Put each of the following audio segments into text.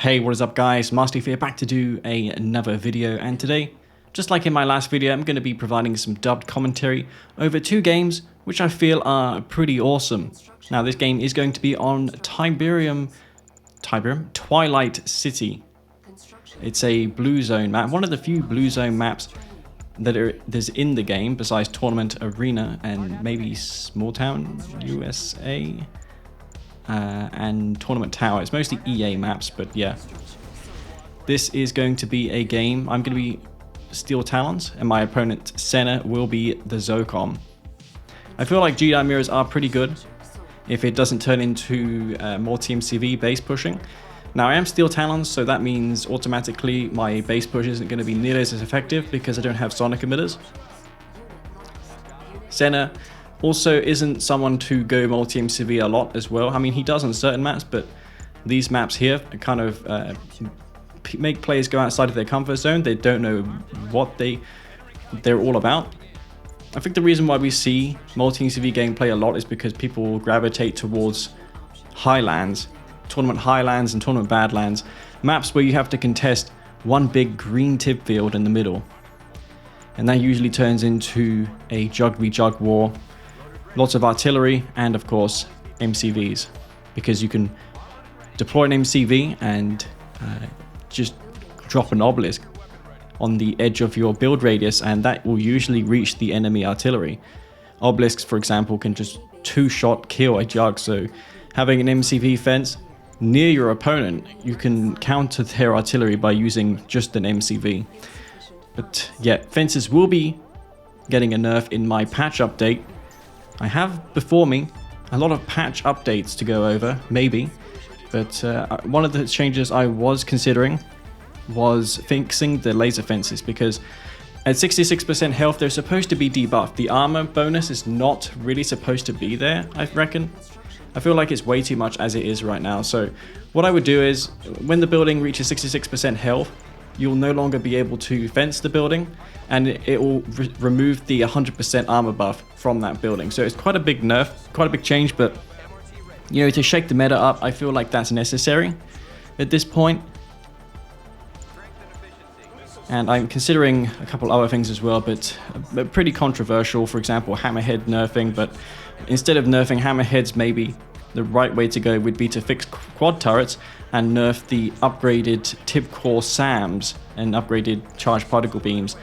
Hey, what is up guys, Master here back to do another video, and today, just like in my last video, I'm going to be providing some dubbed commentary over two games which I feel are pretty awesome. Now this game is going to be on Twilight City. It's a blue zone map, one of the few blue zone maps that there's in the game besides Tournament Arena and maybe Small Town USA. And Tournament Tower. It's mostly EA maps, but yeah. This is going to be a game. I'm going to be Steel Talons, and my opponent Senna will be the ZOCOM. I feel like GDI mirrors are pretty good if it doesn't turn into more TMCV base pushing. Now I am Steel Talons, so that means automatically my base push isn't going to be nearly as effective because I don't have sonic emitters. Senna also isn't someone to go multi-MCV a lot as well. I mean, he does on certain maps, but these maps here kind of make players go outside of their comfort zone. They don't know what they're all about. I think the reason why we see multi-MCV gameplay a lot is because people gravitate towards highlands, tournament highlands and tournament badlands, maps where you have to contest one big green tip field in the middle. And that usually turns into a jug-v-jug war. Lots of artillery and of course MCVs, because you can deploy an MCV and just drop an obelisk on the edge of your build radius, and that will usually reach the enemy artillery. Obelisks, for example, can just two-shot kill a jug, so having an MCV fence near your opponent, you can counter their artillery by using just an MCV. But yeah, fences will be getting a nerf in my patch update. I have before me a lot of patch updates to go over, maybe, but one of the changes I was considering was fixing the laser fences, because at 66% health they're supposed to be debuffed. The armor bonus is not really supposed to be there, I reckon. I feel like it's way too much as it is right now, so what I would do is, when the building reaches 66% health, you'll no longer be able to fence the building, and it will remove the 100% armor buff from that building. So it's quite a big nerf, quite a big change, but you know, to shake the meta up, I feel like that's necessary at this point. And I'm considering a couple other things as well, but pretty controversial. For example, hammerhead nerfing, but instead of nerfing hammerheads, maybe the right way to go would be to fix quad turrets and nerf the upgraded tip core SAMs and upgraded charged particle beams,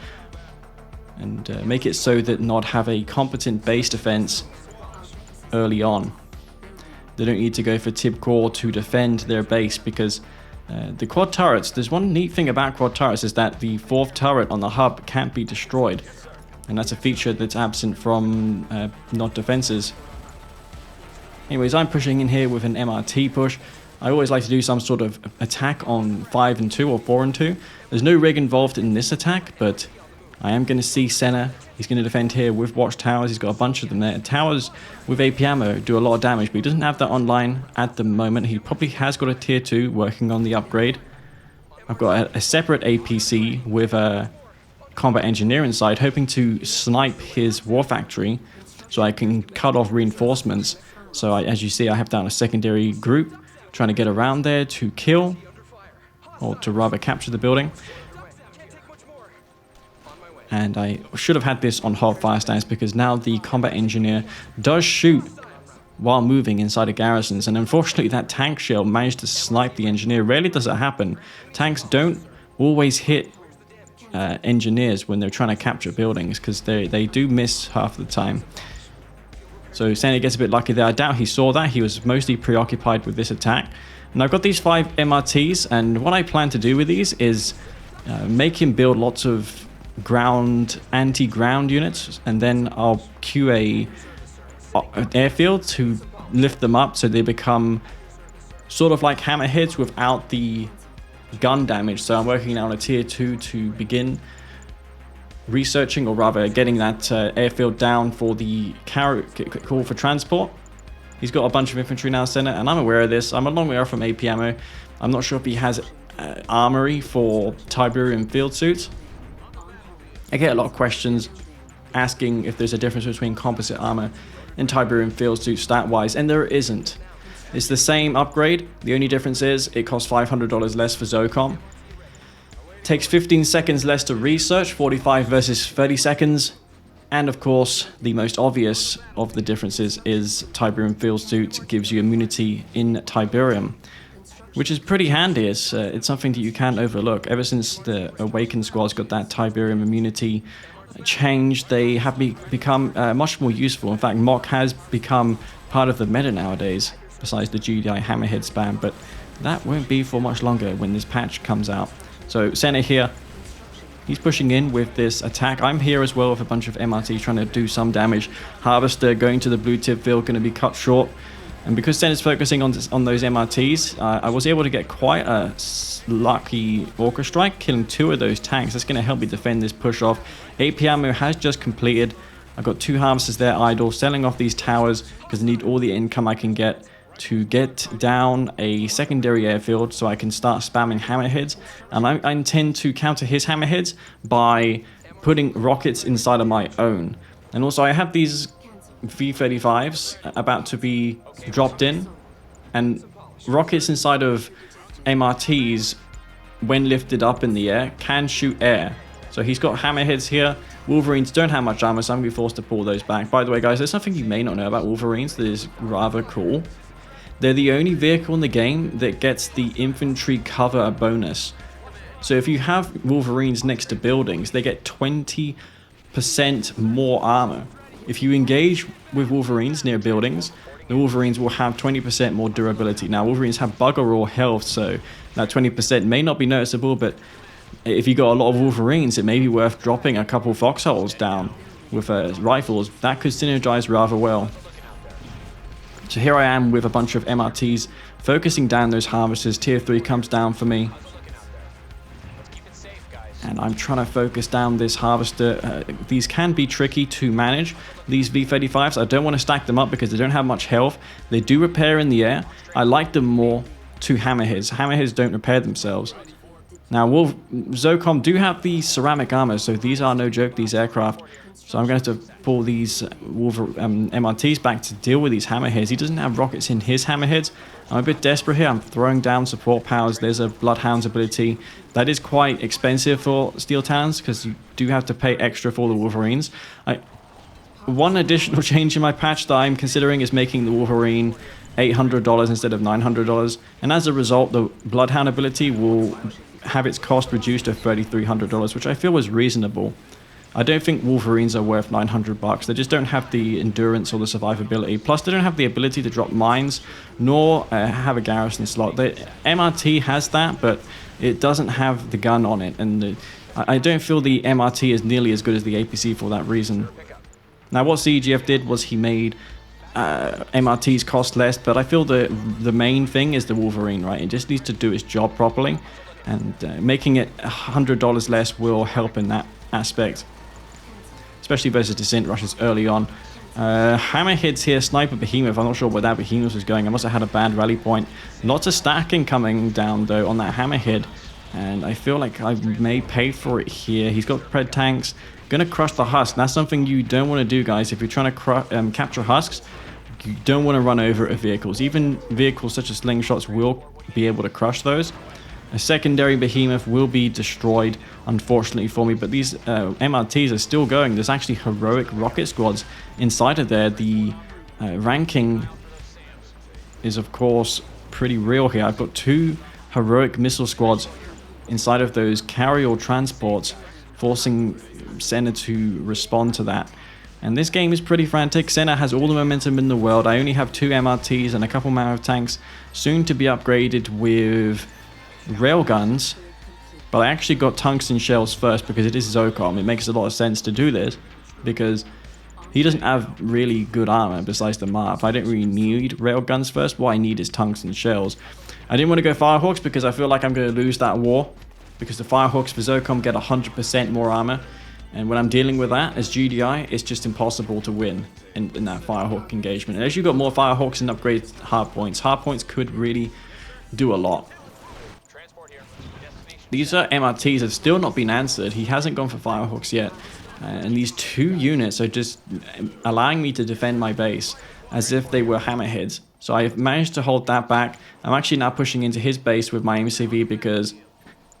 and make it so that not have a competent base defense early on. They don't need to go for tip core to defend their base, because the quad turrets, there's one neat thing about quad turrets, is that the fourth turret on the hub can't be destroyed, and that's a feature that's absent from not defenses. Anyways, I'm pushing in here with an MRT push. I always like to do some sort of attack on 5 and 2 or 4 and 2. There's no rig involved in this attack, but I am going to see Senna. He's going to defend here with watchtowers. He's got a bunch of them there. Towers with AP ammo do a lot of damage, but he doesn't have that online at the moment. He probably has got a tier 2 working on the upgrade. I've got a separate APC with a combat engineer inside, hoping to snipe his war factory so I can cut off reinforcements. So as you see, I have down a secondary group trying to get around there to kill, or to rather capture the building. And I should have had this on hot fire stance, because now the combat engineer does shoot while moving inside of garrisons, and unfortunately that tank shell managed to snipe the engineer. Rarely does it happen. Tanks don't always hit engineers when they're trying to capture buildings, because they do miss half the time. So Senna gets a bit lucky there. I doubt he saw that. He was mostly preoccupied with this attack. And I've got these 5 MRTs, and what I plan to do with these is make him build lots of anti-ground units, and then I'll queue an airfield to lift them up so they become sort of like hammerheads without the gun damage. So I'm working now on a tier 2 to begin researching, or rather getting that airfield down for the call for transport. He's got a bunch of infantry now, Senna, and I'm aware of this. I'm a long way off from AP ammo. I'm not sure if he has armory for Tiberium field suits. I get a lot of questions asking if there's a difference between composite armor and Tiberium field suits stat-wise, and there isn't. It's the same upgrade. The only difference is it costs $500 less for ZOCOM. Takes 15 seconds less to research, 45 versus 30 seconds. And of course, the most obvious of the differences is Tiberium Field Suit gives you immunity in Tiberium, which is pretty handy. It's something that you can't overlook. Ever since the Awakened squad's got that Tiberium immunity change, they have become much more useful. In fact, Mock has become part of the meta nowadays, besides the GDI Hammerhead spam, but that won't be for much longer when this patch comes out. So Senna here, he's pushing in with this attack. I'm here as well with a bunch of MRT trying to do some damage. Harvester going to the blue tip field, going to be cut short. And because Senna's focusing on those MRTs, I was able to get quite a lucky Orca Strike, killing 2 of those tanks. That's going to help me defend this push off. AP ammo has just completed. I've got 2 Harvesters there idle, selling off these towers because I need all the income I can get to get down a secondary airfield so I can start spamming hammerheads. And I intend to counter his hammerheads by putting rockets inside of my own. And also I have these V-35s about to be dropped in, and rockets inside of MRTs, when lifted up in the air, can shoot air. So he's got hammerheads here. Wolverines don't have much armor, so I'm going to be forced to pull those back. By the way, guys, there's something you may not know about Wolverines that is rather cool. They're the only vehicle in the game that gets the infantry cover bonus. So if you have Wolverines next to buildings, they get 20% more armor. If you engage with Wolverines near buildings, the Wolverines will have 20% more durability. Now, Wolverines have bugger all health, so that 20% may not be noticeable, but if you got a lot of Wolverines, it may be worth dropping a couple foxholes down with rifles. That could synergize rather well. So here I am with a bunch of MRTs focusing down those harvesters. Tier 3 comes down for me. And I'm trying to focus down this harvester. These can be tricky to manage, these V-35s. I don't want to stack them up because they don't have much health. They do repair in the air. I like them more to hammerheads. Hammerheads don't repair themselves. Now, ZOCOM do have the ceramic armor, so these are no joke, these aircraft. So I'm going to have to pull these MRTs back to deal with these hammerheads. He doesn't have rockets in his hammerheads. I'm a bit desperate here. I'm throwing down support powers. There's a Bloodhound's ability. That is quite expensive for Steel Talons because you do have to pay extra for the Wolverines. One additional change in my patch that I'm considering is making the Wolverine $800 instead of $900. And as a result, the Bloodhound ability will have its cost reduced to $3,300, which I feel is reasonable. I don't think Wolverines are worth $900. They just don't have the endurance or the survivability. Plus, they don't have the ability to drop mines, nor have a garrison slot. The MRT has that, but it doesn't have the gun on it. And I don't feel the MRT is nearly as good as the APC for that reason. Now, what CGF did was he made MRTs cost less, but I feel the main thing is the Wolverine, right? It just needs to do its job properly. And making it $100 less will help in that aspect. Especially versus Descent rushes early on. Hammerheads here, Sniper Behemoth. I'm not sure where that Behemoth was going. I must have had a bad rally point. Lots of stacking coming down though on that Hammerhead. And I feel like I may pay for it here. He's got Pred tanks. Gonna crush the husk. That's something you don't want to do, guys. If you're trying to capture husks, you don't want to run over vehicles. Even vehicles such as slingshots will be able to crush those. A secondary Behemoth will be destroyed, unfortunately for me, but these MRTs are still going. There's actually heroic rocket squads inside of there. The ranking is, of course, pretty real here. I've got 2 heroic missile squads inside of those carrier transports, forcing Senna to respond to that. And this game is pretty frantic. Senna has all the momentum in the world. I only have 2 MRTs and a couple Mammoth tanks, soon to be upgraded with railguns, but I actually got tungsten shells first because it is ZOCOM. It makes a lot of sense to do this because he doesn't have really good armor besides the Marv. I don't really need railguns first. What I need is tungsten shells. I didn't want to go Firehawks because I feel like I'm going to lose that war, because the Firehawks for ZOCOM get 100% more armor, and when I'm dealing with that as GDI, it's just impossible to win in that Firehawk engagement. And as you got more Firehawks and upgrade hardpoints could really do a lot. These MRTs have still not been answered. He hasn't gone for Firehawks yet. And these 2 units are just allowing me to defend my base as if they were hammerheads. So I've managed to hold that back. I'm actually now pushing into his base with my MCV because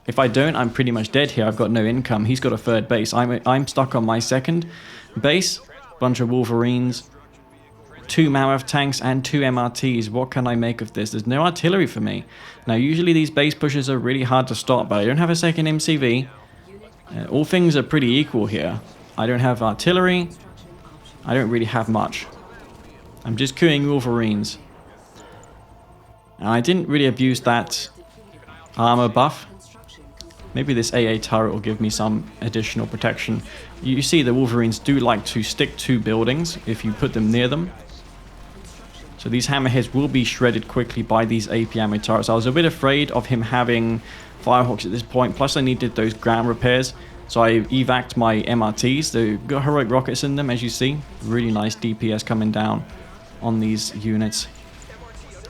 if I don't, I'm pretty much dead here. I've got no income. He's got a third base. I'm stuck on my second base. Bunch of Wolverines, 2 Mammoth tanks, and 2 MRTs. What can I make of this? There's no artillery for me. Now, usually these base pushes are really hard to stop, but I don't have a second MCV. All things are pretty equal here. I don't have artillery. I don't really have much. I'm just queuing Wolverines. And I didn't really abuse that armor buff. Maybe this AA turret will give me some additional protection. You see the Wolverines do like to stick to buildings if you put them near them. So these hammerheads will be shredded quickly by these AP ammo turrets. I was a bit afraid of him having Firehawks at this point. Plus I needed those ground repairs. So I evac'd my MRTs. They've got heroic rockets in them, as you see. Really nice DPS coming down on these units.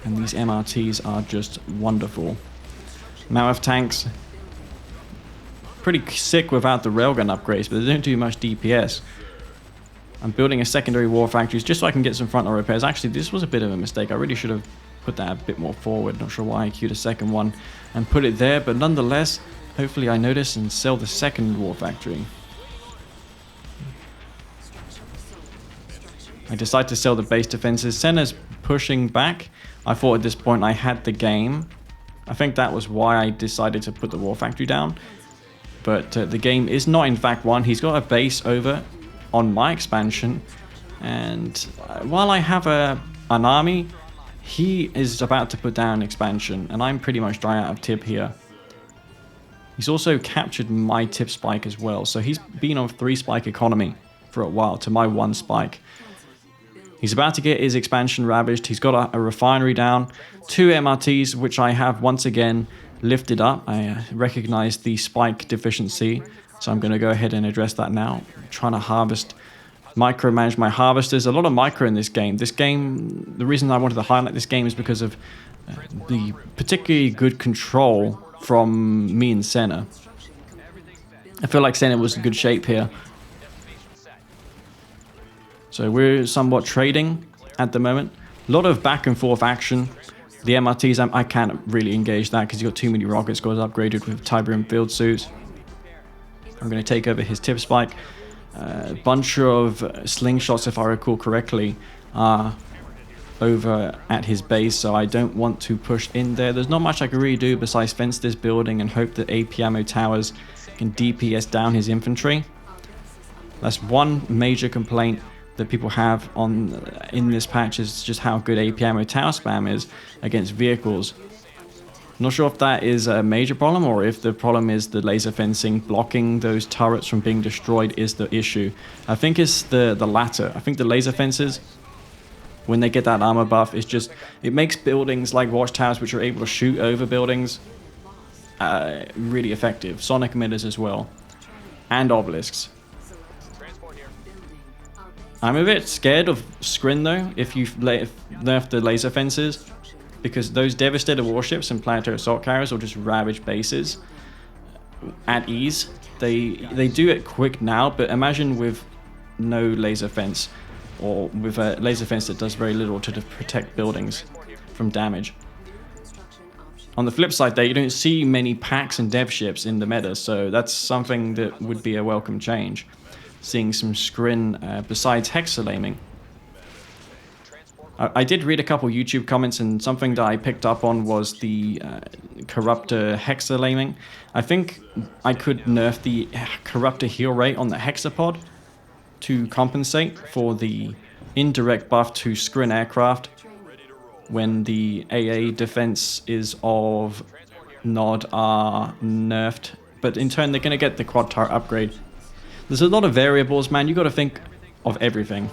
And these MRTs are just wonderful. Mammoth tanks, pretty sick without the railgun upgrades, but they don't do much DPS. I'm building a secondary war factories just so I can get some front-line repairs. Actually, this was a bit of a mistake. I really should have put that a bit more forward. Not sure why I queued a second one and put it there, but nonetheless, hopefully I notice and sell the second war factory. I decide to sell the base defenses. Senna's pushing back. I thought at this point I had the game. I think that was why I decided to put the war factory down. But the game is not in fact won. He's got a base over on my expansion. And while I have an army, he is about to put down expansion. And I'm pretty much dry out of tip here. He's also captured my tip spike as well. So he's been on 3 spike economy for a while to my 1 spike. He's about to get his expansion ravaged. He's got a refinery down. 2 MRTs, which I have once again lifted up. I recognize the spike deficiency. So I'm going to go ahead and address that now. I'm trying to micromanage my harvesters. A lot of micro in this game. This game, the reason I wanted to highlight this game is because of the particularly good control from me and Senna. I feel like Senna was in good shape here. So we're somewhat trading at the moment. A lot of back and forth action. The MRTs, I can't really engage that because you've got too many rockets. Got upgraded with Tiberium field suits. I'm going to take over his tip spike. A bunch of slingshots, if I recall correctly, are over at his base, so I don't want to push in there. There's not much I can really do besides fence this building and hope that AP ammo towers can DPS down his infantry. That's one major complaint that people have in this patch, is just how good AP ammo tower spam is against vehicles. Not sure if that is a major problem or if the problem is the laser fencing blocking those turrets from being destroyed is the issue. I think it's the latter. I think the laser fences, when they get that armor buff, it makes buildings like watchtowers, which are able to shoot over buildings, really effective. Sonic emitters as well, and obelisks. I'm a bit scared of Skrin though, if you nerf the laser fences, because those devastator warships and planetary assault carriers will just ravage bases at ease. They do it quick now, but imagine with no laser fence, or with a laser fence that does very little to protect buildings from damage. On the flip side though, you don't see many packs and dev ships in the meta, so that's something that would be a welcome change. Seeing some Skrin besides hexalaming. I did read a couple YouTube comments, and something that I picked up on was the corruptor hexalaming. I think I could nerf the corruptor heal rate on the hexapod to compensate for the indirect buff to Skrin aircraft when the AA defense is of Nod are nerfed. But in turn, they're going to get the quad turret upgrade. There's a lot of variables, man. You got to think of everything.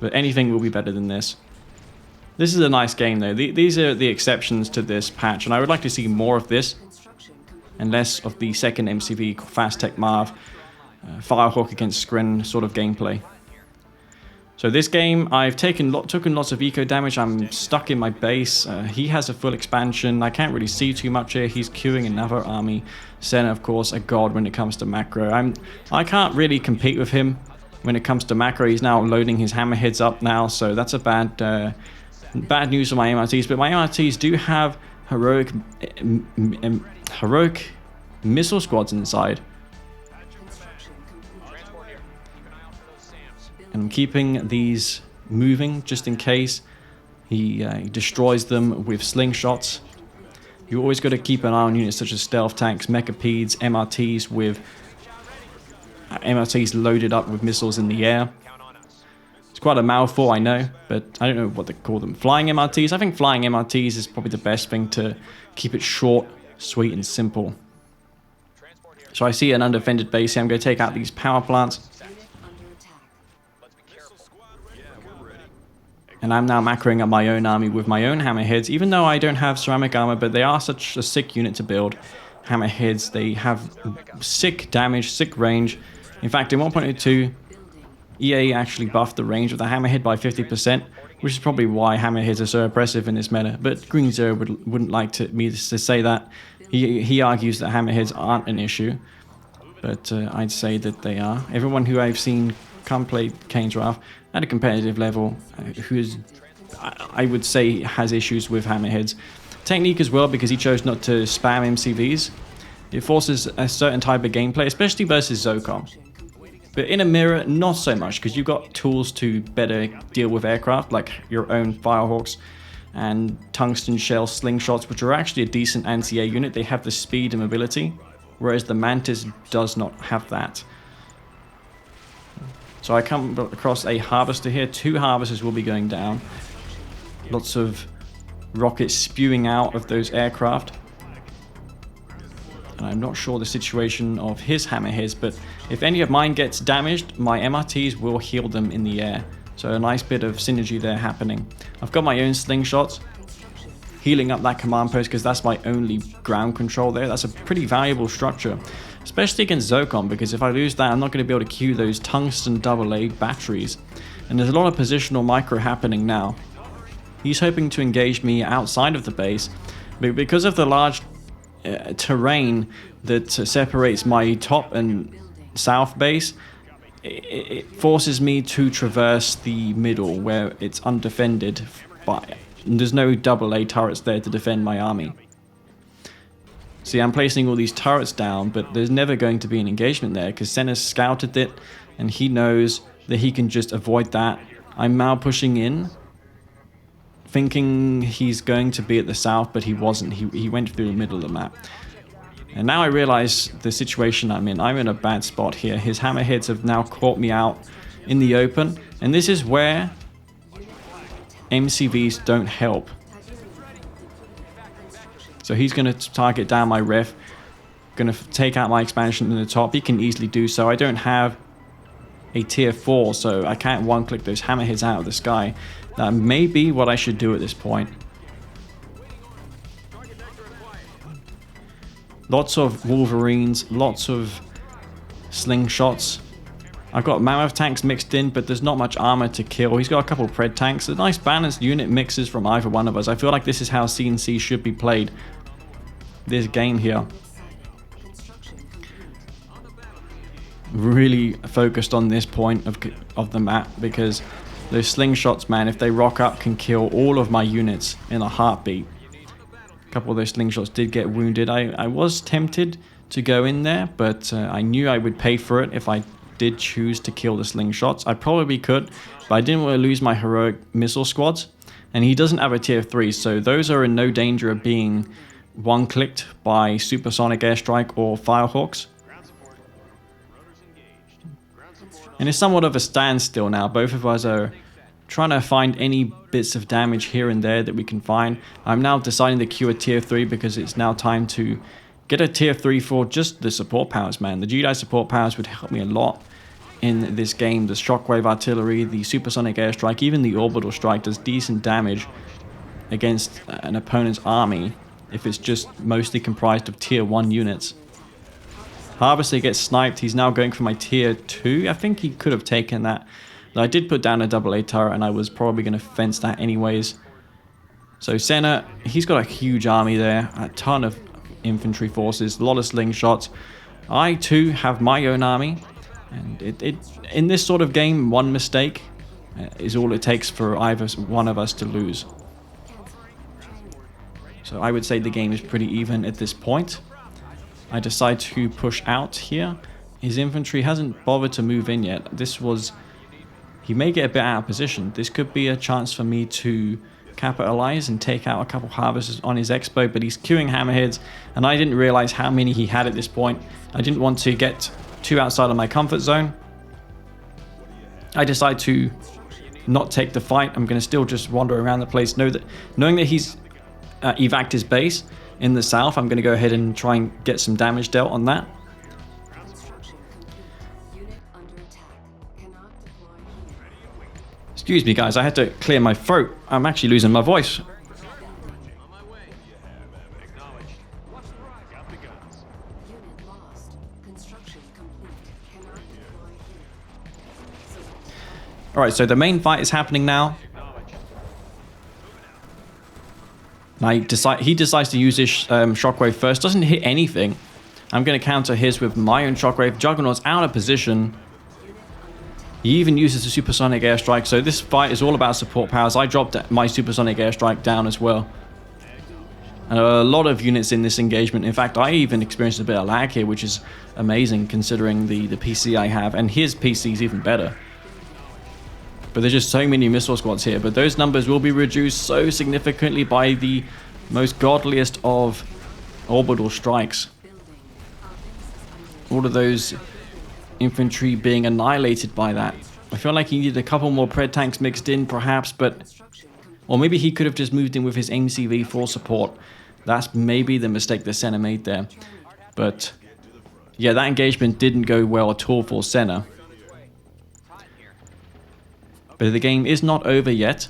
But anything will be better than this. This is a nice game, though. These are the exceptions to this patch, and I would like to see more of this and less of the second MCV Fast Tech Marv Firehawk against Skrin sort of gameplay. So this game, I've taken lots of eco damage. I'm stuck in my base. He has a full expansion. I can't really see too much here. He's queuing another army. Senna, of course, a god when it comes to macro. I can't really compete with him when it comes to macro. He's now loading his hammerheads up now, so that's a bad news for my MRTs. But my MRTs do have heroic missile squads inside. And I'm keeping these moving just in case he destroys them with slingshots. You always got to keep an eye on units such as stealth tanks, mechapeds, MRTs with MRTs loaded up with missiles in the air. It's quite a mouthful, I know, but I don't know what they call them. Flying MRTs? I think flying MRTs is probably the best thing to keep it short, sweet, and simple. So I see an undefended base here. I'm going to take out these power plants. And I'm now macroing up my own army with my own hammerheads, even though I don't have ceramic armor, but they are such a sick unit to build. Hammerheads, they have sick damage, sick range. In fact, in 1.02, EA actually buffed the range of the hammerhead by 50%, which is probably why hammerheads are so oppressive in this meta. But Green Zero wouldn't like me to say that. He argues that hammerheads aren't an issue, but I'd say that they are. Everyone who I've seen come play Kane's Wrath at a competitive level, who is, I would say, has issues with hammerheads. Technique as well, because he chose not to spam MCVs. It forces a certain type of gameplay, especially versus ZOCOM. But in a mirror, not so much, because you've got tools to better deal with aircraft, like your own Firehawks and tungsten shell slingshots, which are actually a decent anti-air unit. They have the speed and mobility, whereas the Mantis does not have that. So I come across a harvester here. 2 harvesters will be going down. Lots of rockets spewing out of those aircraft. And I'm not sure the situation of his hammerheads, but if any of mine gets damaged, my MRTs will heal them in the air. So a nice bit of synergy there happening. I've got my own slingshots, healing up that command post because that's my only ground control there. That's a pretty valuable structure, especially against ZOCOM, because if I lose that, I'm not going to be able to queue those tungsten AA batteries. And there's a lot of positional micro happening now. He's hoping to engage me outside of the base, but because of the large terrain that separates my top and south base, it forces me to traverse the middle where it's undefended. There's no AA turrets there to defend my army. See, I'm placing all these turrets down, but there's never going to be an engagement there because Senna's scouted it and he knows that he can just avoid that. I'm now pushing in, thinking he's going to be at the south, but he wasn't. He went through the middle of the map. And now I realize the situation I'm in. I'm in a bad spot here. His hammerheads have now caught me out in the open, and this is where MCVs don't help. So he's going to target down my ref, going to take out my expansion in the top. He can easily do so. I don't have a tier 4, so I can't one-click those hammerheads out of the sky. That may be what I should do at this point. Lots of Wolverines, lots of slingshots. I've got mammoth tanks mixed in, but there's not much armor to kill. He's got a couple of pred tanks. A nice balanced unit mixes from either one of us. I feel like this is how C&C should be played. This game here. Really focused on this point of the map, because those slingshots, man, if they rock up, can kill all of my units in a heartbeat. A couple of those slingshots did get wounded. I was tempted to go in there, but I knew I would pay for it if I did choose to kill the slingshots. I probably could, but I didn't want to lose my heroic missile squads. And he doesn't have a tier 3, so those are in no danger of being one-clicked by supersonic airstrike or firehawks. And it's somewhat of a standstill now. Both of us are trying to find any bits of damage here and there that we can find. I'm now deciding to queue a tier 3 because it's now time to get a tier 3 for just the support powers, man. The Jedi support powers would help me a lot in this game. The shockwave artillery, the supersonic airstrike, even the orbital strike does decent damage against an opponent's army if it's just mostly comprised of tier 1 units. Harvester gets sniped. He's now going for my tier 2. I think he could have taken that. But I did put down a AA turret, and I was probably going to fence that anyways. So Senna, he's got a huge army there. A ton of infantry forces. A lot of slingshots. I too have my own army. And in this sort of game, one mistake is all it takes for either one of us to lose. So I would say the game is pretty even at this point. I decide to push out here. His infantry hasn't bothered to move in yet. He may get a bit out of position. This could be a chance for me to capitalize and take out a couple harvesters on his expo, but he's queuing hammerheads, and I didn't realize how many he had at this point. I didn't want to get too outside of my comfort zone. I decide to not take the fight. I'm going to still just wander around the place, knowing that he's evac'd his base in the south. I'm going to go ahead and try and get some damage dealt on that. Excuse me guys, I had to clear my throat. I'm actually losing my voice. Alright, so the main fight is happening now. He decides to use his shockwave first. Doesn't hit anything. I'm going to counter his with my own shockwave. Juggernaut's out of position. He even uses a supersonic airstrike. So this fight is all about support powers. I dropped my supersonic airstrike down as well. And a lot of units in this engagement. In fact, I even experienced a bit of lag here, which is amazing considering the PC I have. And his PC is even better. But there's just so many missile squads here. But those numbers will be reduced so significantly by the most godliest of orbital strikes. All of those infantry being annihilated by that. I feel like he needed a couple more pred tanks mixed in perhaps, but... Or maybe he could have just moved in with his MCV for support. That's maybe the mistake that Senna made there. But... yeah, that engagement didn't go well at all for Senna. But the game is not over yet.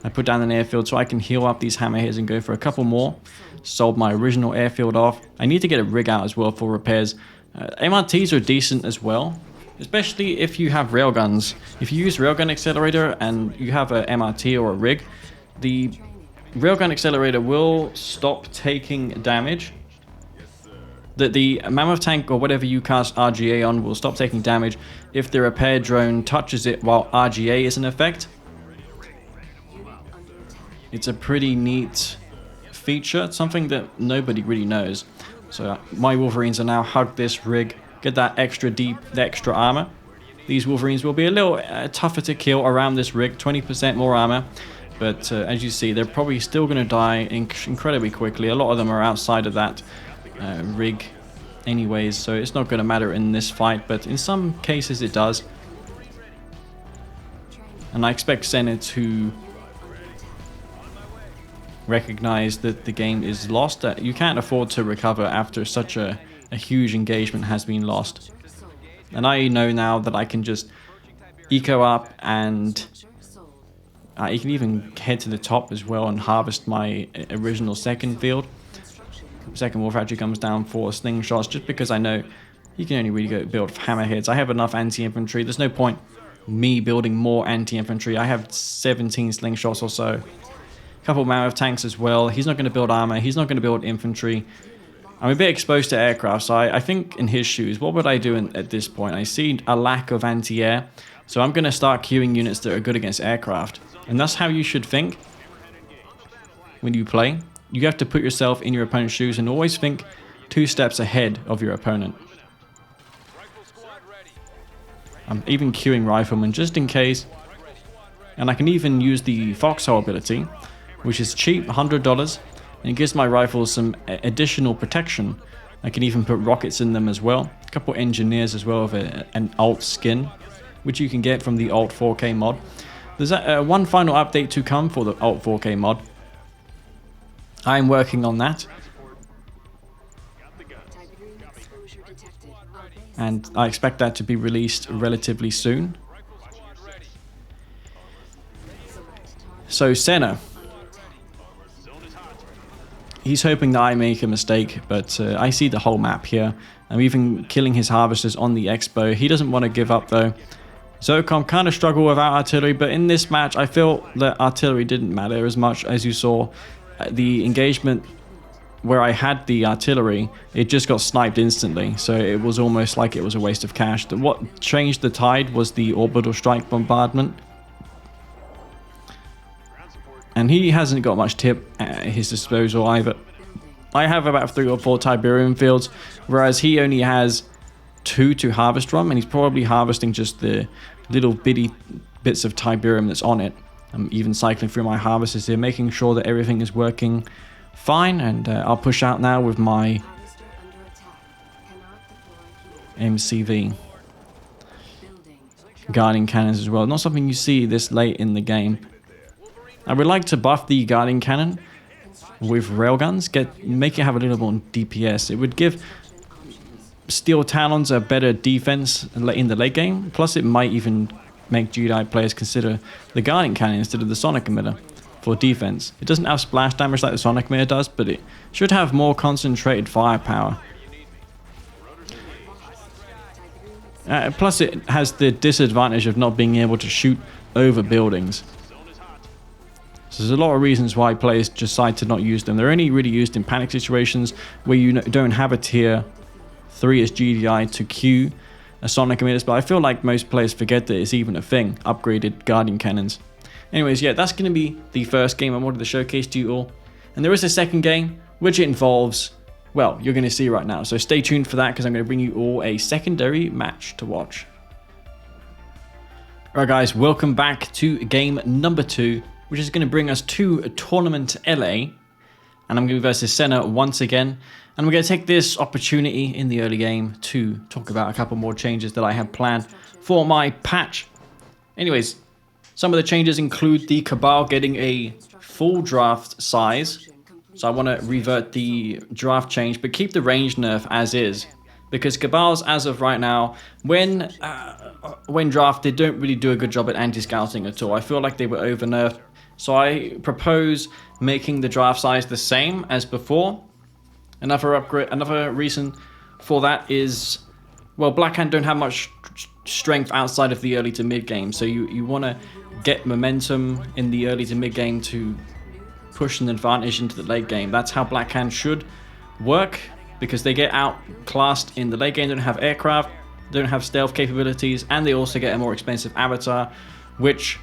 I put down an airfield so I can heal up these hammerheads and go for a couple more. Sold my original airfield off. I need to get a rig out as well for repairs. MRTs are decent as well, especially if you have railguns. If you use railgun accelerator and you have a MRT or a rig, the railgun accelerator will stop taking damage. The mammoth tank or whatever you cast RGA on will stop taking damage if the repair drone touches it while RGA is in effect. It's a pretty neat feature, something that nobody really knows. So my Wolverines are now hug this rig, get that extra deep, the extra armor. These Wolverines will be a little tougher to kill around this rig, 20% more armor. But as you see, they're probably still going to die incredibly quickly. A lot of them are outside of that rig anyways, so it's not going to matter in this fight, but in some cases it does. And I expect Senna to recognize that the game is lost, that you can't afford to recover after such a huge engagement has been lost. And I know now that I can just eco up, and you can even head to the top as well and harvest my original second field. Second Wolf actually comes down for slingshots, just because I know you can only really go build hammerheads. I have enough anti-infantry. There's no point me building more anti-infantry. I have 17 slingshots or so. A couple of mammoth tanks as well. He's not going to build armor. He's not going to build infantry. I'm a bit exposed to aircraft, so I think in his shoes, what would I do at this point? I see a lack of anti-air, so I'm going to start queuing units that are good against aircraft. And that's how you should think when you play. You have to put yourself in your opponent's shoes and always think 2 steps ahead of your opponent. I'm even queuing riflemen just in case. And I can even use the foxhole ability, which is cheap, $100. And it gives my rifles some additional protection. I can even put rockets in them as well. A couple engineers as well with an alt skin, which you can get from the alt 4K mod. There's one final update to come for the alt 4K mod. I'm working on that. And I expect that to be released relatively soon. So Senna. He's hoping that I make a mistake, but I see the whole map here. I'm even killing his harvesters on the expo. He doesn't want to give up though. ZOCOM kind of struggle without artillery, but in this match I feel that artillery didn't matter as much. As you saw, the engagement where I had the artillery, it just got sniped instantly. So it was almost like it was a waste of cash. What changed the tide was the orbital strike bombardment. And he hasn't got much tip at his disposal either. I have about 3 or 4 Tiberium fields, whereas he only has 2 to harvest from, and he's probably harvesting just the little bitty bits of Tiberium that's on it. I'm even cycling through my harvesters here, making sure that everything is working fine, and I'll push out now with my MCV. Guarding cannons as well. Not something you see this late in the game. I would like to buff the guarding cannon with railguns, make it have a little more DPS. It would give Steel Talons a better defense in the late game. Plus, it might even make Jedi players consider the guarding cannon instead of the sonic emitter for defense. It doesn't have splash damage like the sonic emitter does, but it should have more concentrated firepower. Plus, it has the disadvantage of not being able to shoot over buildings. So there's a lot of reasons why players decide to not use them. They're only really used in panic situations where you don't have a tier 3 as GDI to queue a sonic emitters, but I feel like most players forget that it's even a thing, upgraded guardian cannons. Anyways, yeah, that's going to be the first game I wanted to showcase to you all. And there is a second game, which involves, well, you're going to see right now. So stay tuned for that, because I'm going to bring you all a secondary match to watch. Alright guys, welcome back to game number 2. Which is going to bring us to Tournament LA. And I'm going to be versus Senna once again. And we're going to take this opportunity in the early game to talk about a couple more changes that I have planned for my patch. Anyways, some of the changes include the Cabal getting a full draft size. So I want to revert the draft change, but keep the range nerf as is. Because Cabals, as of right now, when drafted, don't really do a good job at anti-scouting at all. I feel like they were over-nerfed. So I propose making the draft size the same as before. Another reason for that is, well, Black Hand don't have much strength outside of the early to mid game. So you want to get momentum in the early to mid game to push an advantage into the late game. That's how Black Hand should work, because they get outclassed in the late game. They don't have aircraft, don't have stealth capabilities, and they also get a more expensive avatar, which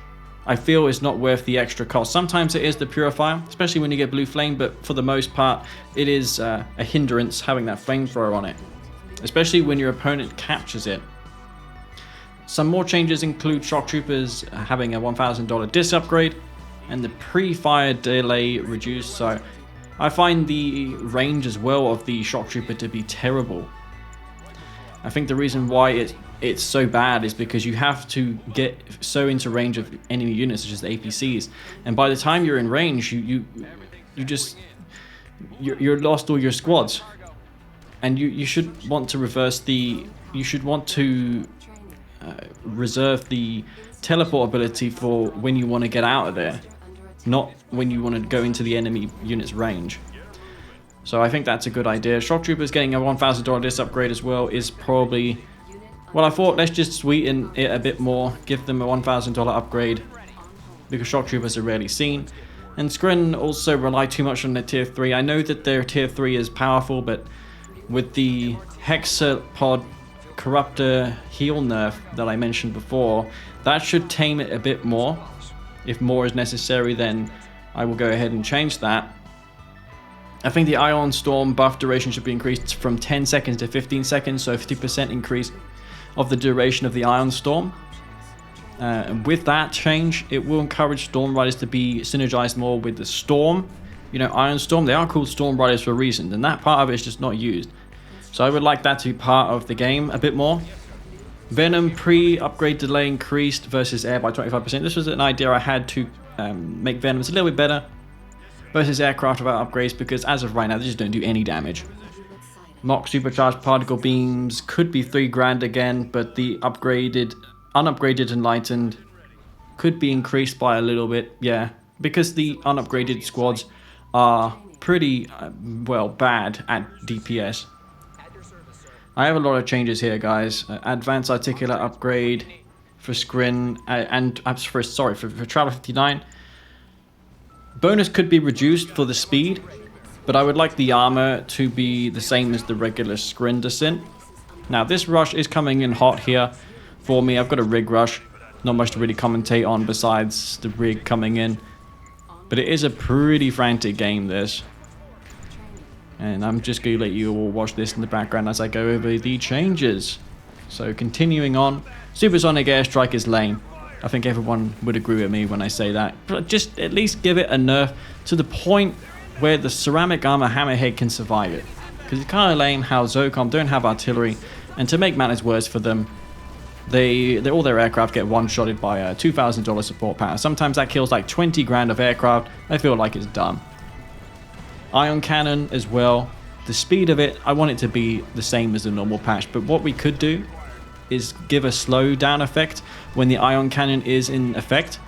I feel is not worth the extra cost. Sometimes it is the Purifier, especially when you get Blue Flame, but for the most part, it is a hindrance having that flamethrower on it, especially when your opponent captures it. Some more changes include Shock Troopers having a $1,000 disc upgrade, and the pre-fire delay reduced, so I find the range as well of the Shock Trooper to be terrible. I think the reason why it's so bad is because you have to get so into range of enemy units such as the APCs, and by the time you're in range, you're lost all your squads, and you should want to reverse the. You should want to reserve the teleport ability for when you want to get out of there, not when you want to go into the enemy unit's range. So I think that's a good idea. Shock Troopers getting a $1,000 disc upgrade as well is probably... Well, I thought let's just sweeten it a bit more, give them a $1,000 upgrade, because Shock Troopers are rarely seen. And Skrin also rely too much on their tier 3. I know that their tier 3 is powerful, but with the Hexapod Corruptor heal nerf that I mentioned before, that should tame it a bit more. If more is necessary, then I will go ahead and change that. I think the Ion Storm buff duration should be increased from 10 seconds to 15 seconds, so 50% increase of the duration of the Ion Storm. With that change, it will encourage Storm Riders to be synergized more with the Storm. You know, Ion Storm, they are called Storm Riders for a reason, and that part of it is just not used. So I would like that to be part of the game a bit more. Venom pre-upgrade delay increased versus air by 25%. This was an idea I had to make Venoms a little bit better versus aircraft without upgrades, because as of right now, they just don't do any damage. Mock supercharged particle beams could be $3,000 again, but the unupgraded enlightened could be increased by a little bit, yeah, because the unupgraded squads are pretty, well, bad at DPS. I have a lot of changes here, guys. Advanced articular upgrade for Skrin, and for Travel 59. Bonus could be reduced for the speed, But I would like the armor to be the same as the regular Scrin Descent. Now this rush is coming in hot here for me. I've got a rig rush. Not much to really commentate on besides the rig coming in. But it is a pretty frantic game, this. And I'm just going to let you all watch this in the background as I go over the changes. So continuing on, Supersonic Airstrike is lame. I think everyone would agree with me when I say that. But just at least give it a nerf to the point where the ceramic armor hammerhead can survive it. Because it's kind of lame how ZOCOM don't have artillery, and to make matters worse for them, all their aircraft get one-shotted by a $2,000 support power. Sometimes that kills like 20 grand of aircraft. I feel like it's dumb. Ion cannon as well. The speed of it, I want it to be the same as the normal patch, but what we could do is give a slow down effect when the ion cannon is in effect.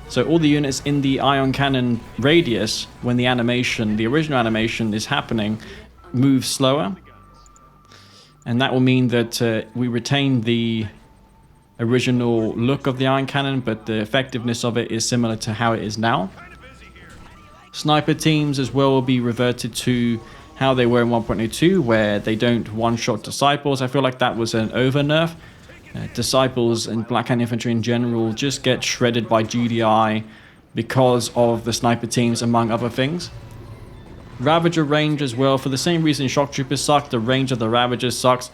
So all the units in the ion cannon radius, when the animation, the original animation is happening, move slower. And that will mean that we retain the original look of the ion cannon, but the effectiveness of it is similar to how it is now. Sniper teams as well will be reverted to how they were in 1.02, where they don't one-shot Disciples. I feel like that was an over-nerf. Disciples and Black Hand Infantry in general just get shredded by GDI because of the sniper teams, among other things. Ravager range as well, for the same reason Shock Troopers suck, the range of the Ravagers sucks.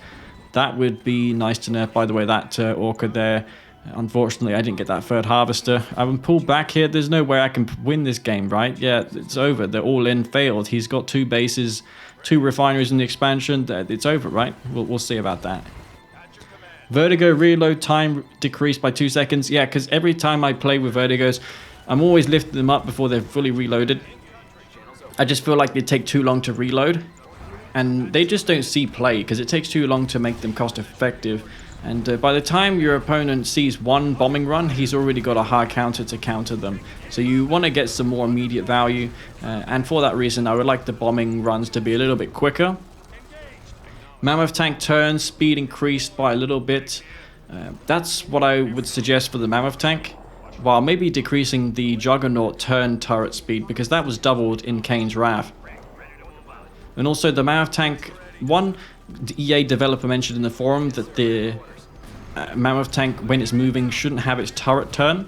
That would be nice to nerf. By the way, that Orca there, unfortunately I didn't get that third Harvester. I'm pulled back here. There's no way I can win this game, right? Yeah, it's over. They're all in, failed. He's got 2 bases, 2 refineries in the expansion. It's over, right? We'll see about that. Vertigo reload time decreased by 2 seconds. Yeah, because every time I play with Vertigos, I'm always lifting them up before they're fully reloaded. I just feel like they take too long to reload. And they just don't see play because it takes too long to make them cost effective. And by the time your opponent sees one bombing run, he's already got a hard counter to counter them. So you want to get some more immediate value. And for that reason, I would like the bombing runs to be a little bit quicker. Mammoth tank turn speed increased by a little bit. That's what I would suggest for the Mammoth tank. While maybe decreasing the Juggernaut turn turret speed, because that was doubled in Kane's Wrath. And also the Mammoth tank, the EA developer mentioned in the forum that the Mammoth tank, when it's moving, shouldn't have its turret turn.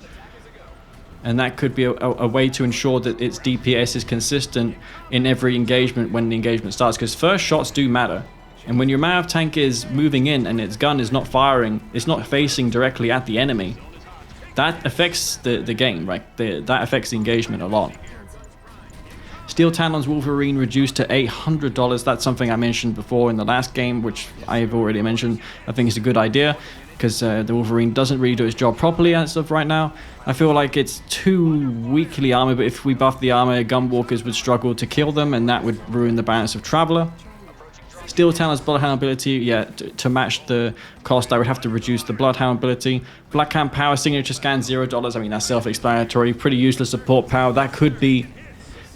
And that could be a way to ensure that its DPS is consistent in every engagement when the engagement starts. Because first shots do matter. And when your Mammoth tank is moving in and its gun is not firing, it's not facing directly at the enemy, that affects the game, right? That affects the engagement a lot. Steel Talons Wolverine reduced to $800. That's something I mentioned before in the last game, which I have already mentioned. I think it's a good idea because the Wolverine doesn't really do its job properly as of right now. I feel like it's too weakly armored, but if we buff the armor, Gunwalkers would struggle to kill them, and that would ruin the balance of Traveler. Steel Talon's Bloodhound ability, yeah, to match the cost, I would have to reduce the Bloodhound ability. Black Hand Power Signature Scan, $0. I mean, that's self-explanatory. Pretty useless support power. That could be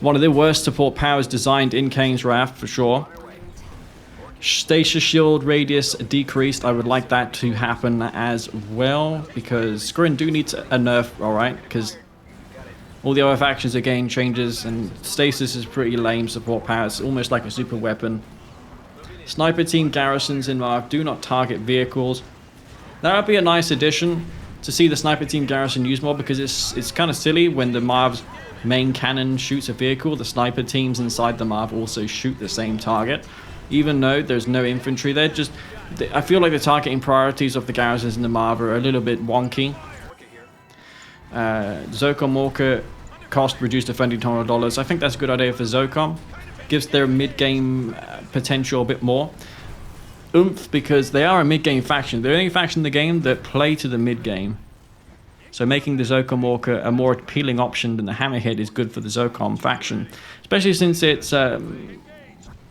one of the worst support powers designed in Kane's Wrath, for sure. Stasis Shield Radius decreased. I would like that to happen as well, because Scrin do need a nerf, alright, because all the other factions are getting changes, and Stasis is pretty lame support power. It's almost like a super weapon. Sniper team garrisons in Marv do not target vehicles. That would be a nice addition to see the sniper team garrison used more, because it's kind of silly when the Marv's main cannon shoots a vehicle, the sniper teams inside the Marv also shoot the same target. Even though there's no infantry there, I feel like the targeting priorities of the garrisons in the Marv are a little bit wonky. ZOCOM Orca cost reduced to $20. I think that's a good idea for ZOCOM. Gives their mid-game potential a bit more oomph, because they are a mid-game faction. They're the only faction in the game that play to the mid-game. So making the ZOCOM Orca a more appealing option than the Hammerhead is good for the ZOCOM faction. Especially since it's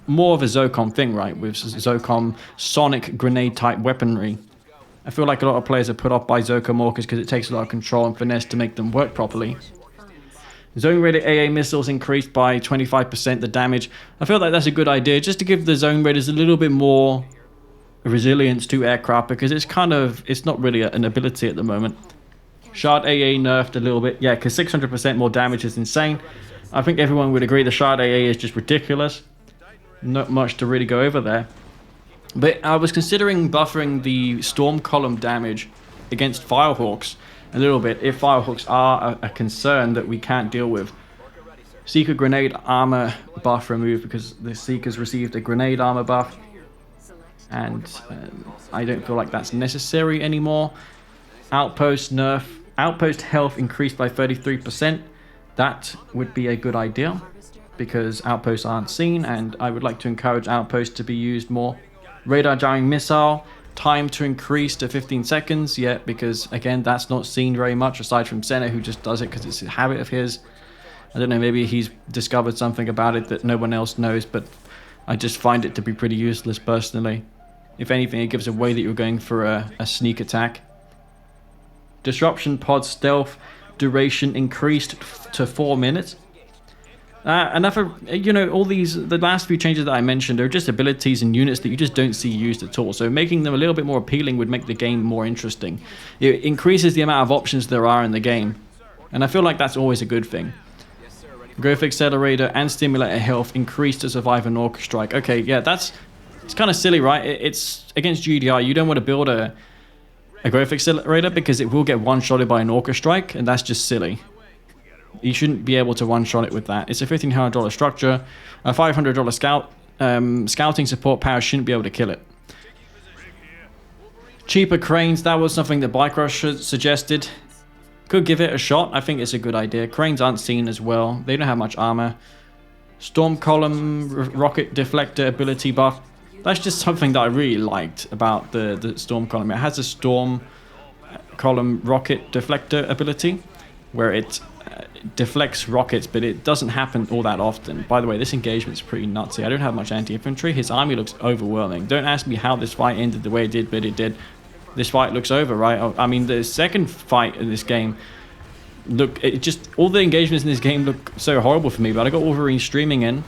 more of a ZOCOM thing, right? With ZOCOM sonic grenade-type weaponry. I feel like a lot of players are put off by ZOCOM Orcas because it takes a lot of control and finesse to make them work properly. Zone Raider AA missiles increased by 25% the damage. I feel like that's a good idea, just to give the Zone Raiders a little bit more resilience to aircraft, because it's not really an ability at the moment. Shard AA nerfed a little bit, yeah, because 600% more damage is insane. I think everyone would agree the Shard AA is just ridiculous. Not much to really go over there. But I was considering buffering the Storm Column damage against Firehawks a little bit, if Firehawks are a concern that we can't deal with. Seeker Grenade Armor buff removed because the Seekers received a Grenade Armor buff. And I don't feel like that's necessary anymore. Outpost nerf. Outpost health increased by 33%. That would be a good idea, because outposts aren't seen, and I would like to encourage outposts to be used more. Radar jamming missile, time to increase to 15 seconds, yeah, because again, that's not seen very much, aside from Senna, who just does it because it's a habit of his. I don't know, maybe he's discovered something about it that no one else knows, but I just find it to be pretty useless personally. If anything, it gives away that you're going for a sneak attack. Disruption pod stealth duration increased to 4 minutes. Another, you know, all these, the last few changes that I mentioned are just abilities and units that you just don't see used at all. So making them a little bit more appealing would make the game more interesting. It increases the amount of options there are in the game, and I feel like that's always a good thing. Growth Accelerator and Stimulator Health increased to survive an Orca Strike. Okay, yeah, it's kind of silly, right? It's against GDI. You don't want to build a Growth Accelerator because it will get one-shotted by an Orca Strike, and that's just silly. You shouldn't be able to one-shot it with that. It's a $1,500 structure. A $500 scouting support power shouldn't be able to kill it. Cheaper cranes, that was something that Bike Rush suggested. Could give it a shot. I think it's a good idea. Cranes aren't seen as well. They don't have much armor. Storm Column rocket deflector ability buff. That's just something that I really liked about the Storm Column. It has a Storm Column rocket deflector ability where it deflects rockets, but it doesn't happen all that often. By the way, this engagement's pretty nutsy. I don't have much anti-infantry. His army looks overwhelming. Don't ask me how this fight ended the way it did, but it did. This fight looks over, right? I mean, the second fight in this game, look, it just, all the engagements in this game look so horrible for me, but I got Wolverine streaming in.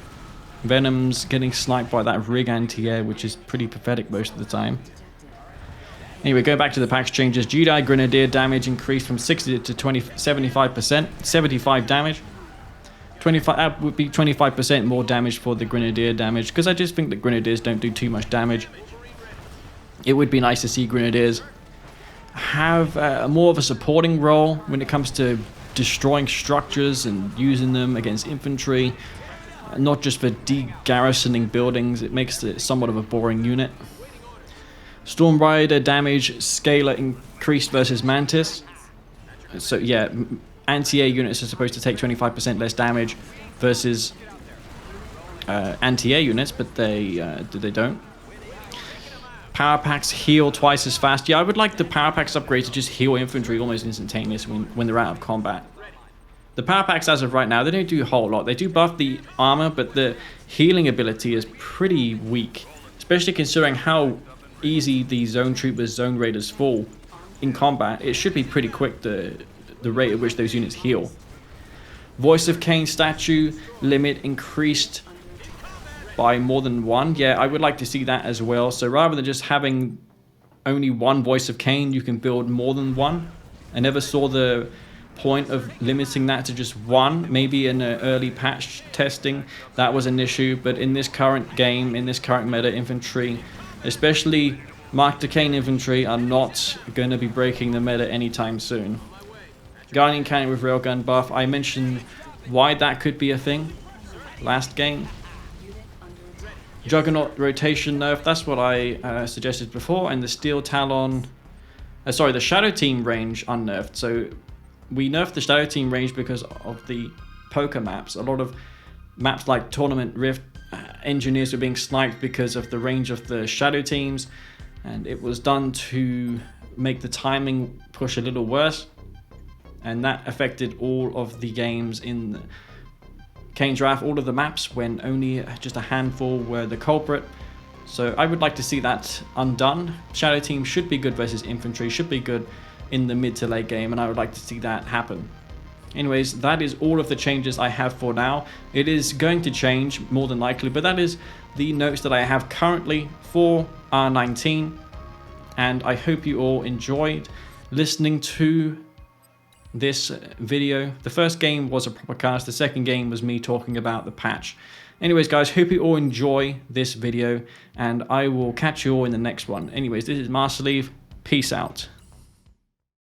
Venom's getting sniped by that Rig anti-air, which is pretty pathetic most of the time. Anyway, going back to the packs changes, Jedi Grenadier damage increased from 60 to 75%, 75 damage. 25, that would be 25% more damage for the Grenadier damage, because I just think that Grenadiers don't do too much damage. It would be nice to see Grenadiers have more of a supporting role when it comes to destroying structures and using them against infantry, not just for de-garrisoning buildings. It makes it somewhat of a boring unit. Storm Rider damage scalar increased versus Mantis. So yeah, anti-air units are supposed to take 25% less damage versus anti-air units, but they don't. Power packs heal twice as fast. Yeah, I would like the power packs upgrade to just heal infantry almost instantaneously when they're out of combat. The power packs as of right now, they don't do a whole lot. They do buff the armor, but the healing ability is pretty weak, especially considering how easy the zone troopers, zone raiders fall in combat. It should be pretty quick, the rate at which those units heal. Voice of Kane statue limit increased by more than one. Yeah, I would like to see that as well. So rather than just having only one Voice of Kane, you can build more than one. I never saw the point of limiting that to just one. Maybe in an early patch testing that was an issue, but in this current game, in this current meta, infantry, especially Mark Kane infantry, are not going to be breaking the meta anytime soon. Guardian Cannon with railgun buff, I mentioned why that could be a thing last game. Juggernaut rotation nerf, that's what I suggested before, and the Steel Talon, the Shadow Team range unnerfed. So we nerfed the Shadow Team range because of the poker maps. A lot of maps like Tournament Rift, engineers were being sniped because of the range of the Shadow Teams, and it was done to make the timing push a little worse, and that affected all of the games in the Kane's Wrath, all of the maps, when only just a handful were the culprit. So I would like to see that undone. Shadow Team should be good versus infantry, should be good in the mid to late game, and I would like to see that happen. Anyways, that is all of the changes I have for now. It is going to change more than likely, but that is the notes that I have currently for R19, and I hope you all enjoyed listening to this video. The first game was a proper cast, the second game was me talking about the patch. Anyways, guys, hope you all enjoy this video, and I will catch you all in the next one. Anyways, this is Master Leave. Peace out.